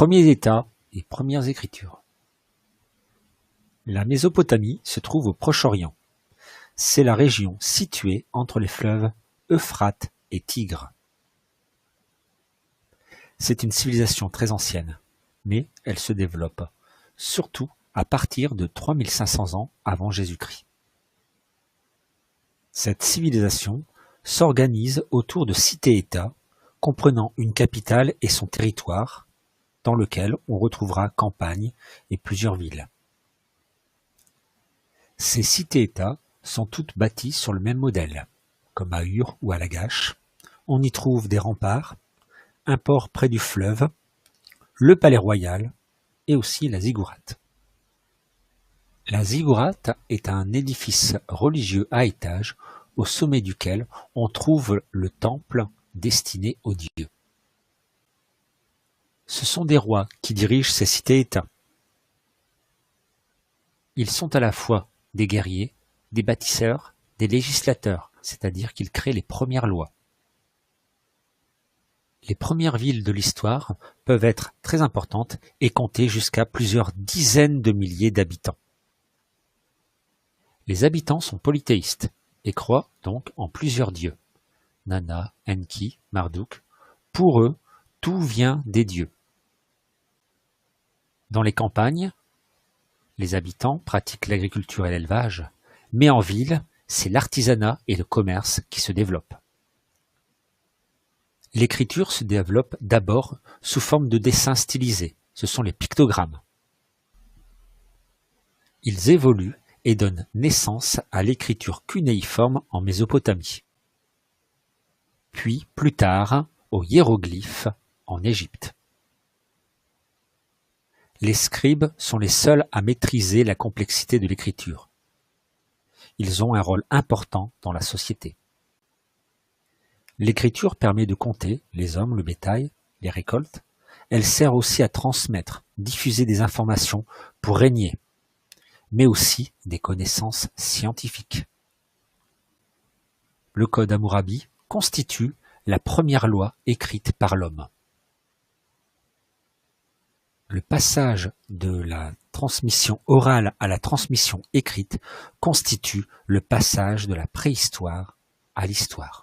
Premiers états et premières écritures. La Mésopotamie se trouve au Proche-Orient. C'est la région située entre les fleuves Euphrate et Tigre. C'est une civilisation très ancienne, mais elle se développe surtout à partir de 3500 ans avant Jésus-Christ. Cette civilisation s'organise autour de cités-États comprenant une capitale et son territoire, dans lequel on retrouvera campagnes et plusieurs villes. Ces cités-États sont toutes bâties sur le même modèle, comme à Ur ou à Lagash. On y trouve des remparts, un port près du fleuve, le palais royal et aussi la ziggourate. La ziggourate est un édifice religieux à étages au sommet duquel on trouve le temple destiné aux dieux. Ce sont des rois qui dirigent ces cités-États. Ils sont à la fois des guerriers, des bâtisseurs, des législateurs, c'est-à-dire qu'ils créent les premières lois. Les premières villes de l'histoire peuvent être très importantes et compter jusqu'à plusieurs dizaines de milliers d'habitants. Les habitants sont polythéistes et croient donc en plusieurs dieux. Nana, Enki, Marduk. Pour eux, tout vient des dieux. Dans les campagnes, les habitants pratiquent l'agriculture et l'élevage, mais en ville, c'est l'artisanat et le commerce qui se développent. L'écriture se développe d'abord sous forme de dessins stylisés, ce sont les pictogrammes. Ils évoluent et donnent naissance à l'écriture cunéiforme en Mésopotamie. Puis, plus tard, aux hiéroglyphes en Égypte. Les scribes sont les seuls à maîtriser la complexité de l'écriture. Ils ont un rôle important dans la société. L'écriture permet de compter les hommes, le bétail, les récoltes. Elle sert aussi à transmettre, diffuser des informations pour régner, mais aussi des connaissances scientifiques. Le Code Hammurabi constitue la première loi écrite par l'homme. Le passage de la transmission orale à la transmission écrite constitue le passage de la préhistoire à l'histoire.